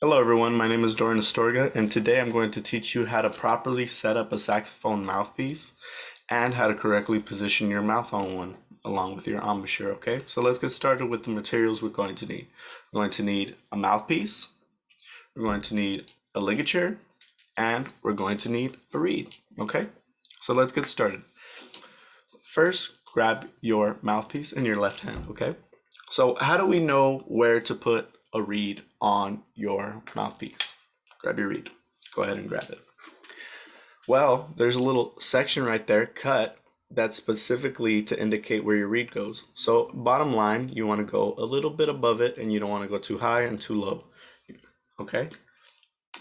Hello everyone, my name is Doran Astorga, and today I'm going to teach you how to properly set up a saxophone mouthpiece and how to correctly position your mouth on one along with your embouchure, okay? So let's get started with the materials we're going to need. We're going to need a mouthpiece, we're going to need a ligature, and we're going to need a reed, okay? So let's get started. First, grab your mouthpiece in your left hand, okay? So how do we know where to put a reed on your mouthpiece? Grab your reed. Go ahead and grab it. Well, there's a little section right there cut that's specifically to indicate where your reed goes. So bottom line, you want to go a little bit above it and you don't want to go too high and too low. Okay?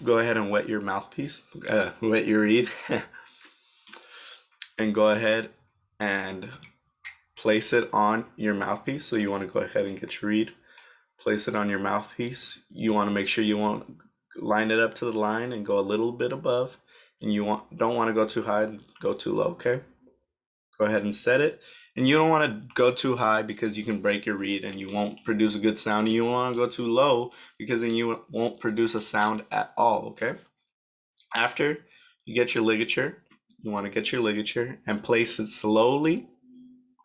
Go ahead and wet your mouthpiece, wet your reed, and go ahead and place it on your mouthpiece. So you want to go ahead and get your reed, place it on your mouthpiece. You want to make sure you won't line it up to the line and go a little bit above, and don't want to go too high and go too low, okay? Go ahead and set it. And you don't want to go too high because you can break your reed and you won't produce a good sound. You don't want to go too low because then you won't produce a sound at all, okay? After you get your ligature, you want to get your ligature and place it slowly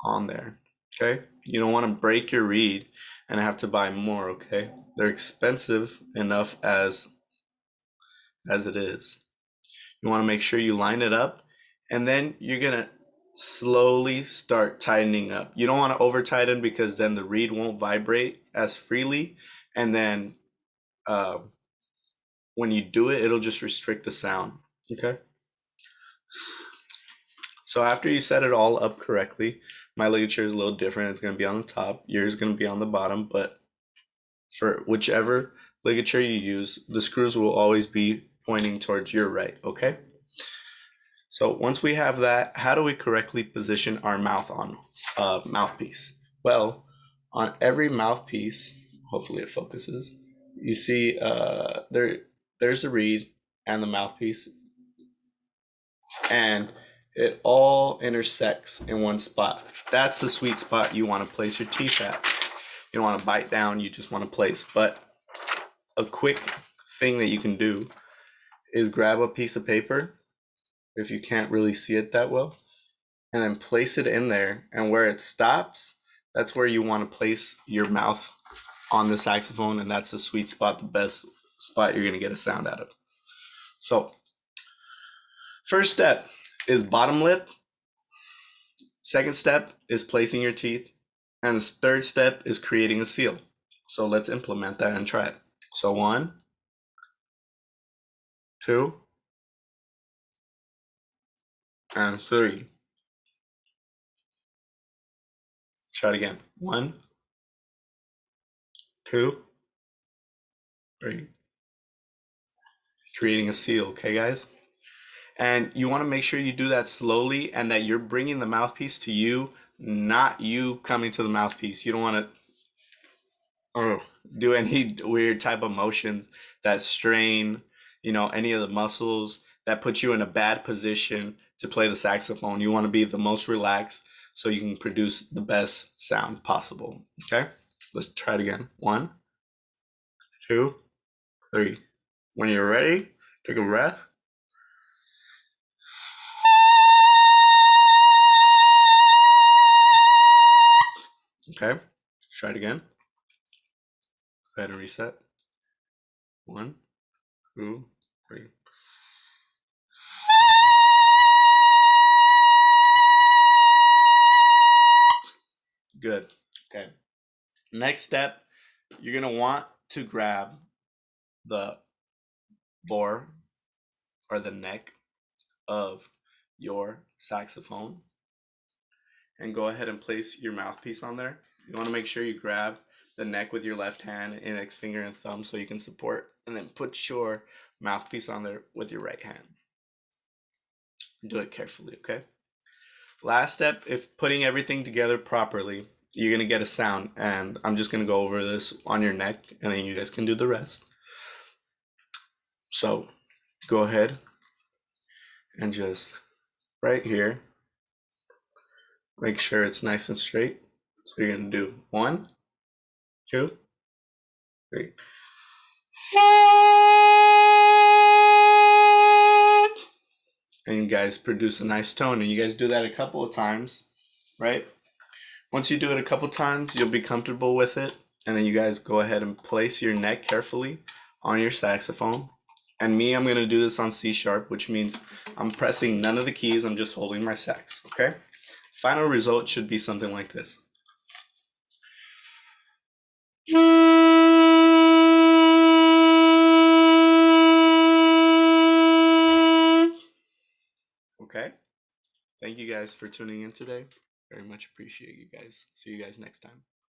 on there, okay? You don't want to break your reed and have to buy more, okay? They're expensive enough as it is. You want to make sure you line it up, and then you're gonna slowly start tightening up. You don't want to over tighten because then the reed won't vibrate as freely, and then uh, when you do it, it'll just restrict the sound, okay? So after you set it all up correctly, my ligature is a little different. It's going to be on the top. Yours is going to be on the bottom, but for whichever ligature you use, the screws will always be pointing towards your right, okay? So once we have that, how do we correctly position our mouth on mouthpiece? Well, on every mouthpiece, hopefully it focuses, you see there's the reed and the mouthpiece, and it all intersects in one spot. That's the sweet spot you want to place your teeth at. You don't want to bite down, you just want to place. But a quick thing that you can do is grab a piece of paper if you can't really see it that well, and then place it in there. And where it stops, that's where you want to place your mouth on the saxophone, and that's the sweet spot, the best spot you're going to get a sound out of. So first step is bottom lip. Second step is placing your teeth. And the third step is creating a seal. So let's implement that and try it. So 1, 2, and 3. Try it again. 1, 2, 3. Creating a seal, okay, guys? And you want to make sure you do that slowly and that you're bringing the mouthpiece to you, not you coming to the mouthpiece. You don't want to do any weird type of motions that strain, any of the muscles that put you in a bad position to play the saxophone. You want to be the most relaxed so you can produce the best sound possible. Okay, let's try it again. 1, 2, 3. When you're ready, take a breath. Okay, try it again. Go ahead and reset. 1, 2, 3. Good. Okay. Next step, you're going to want to grab the bore or the neck of your saxophone and go ahead and place your mouthpiece on there. You want to make sure you grab the neck with your left hand, index finger, and thumb so you can support, and then put your mouthpiece on there with your right hand. Do it carefully, okay? Last step, if putting everything together properly, you're going to get a sound, and I'm just going to go over this on your neck, and then you guys can do the rest. So go ahead and just right here, make sure it's nice and straight. So you're going to do 1, 2, 3. And you guys produce a nice tone. And you guys do that a couple of times, right? Once you do it a couple times, you'll be comfortable with it. And then you guys go ahead and place your neck carefully on your saxophone. And me, I'm going to do this on C sharp, which means I'm pressing none of the keys. I'm just holding my sax, okay? Final result should be something like this. Okay? Thank you guys for tuning in today. Very much appreciate you guys. See you guys next time.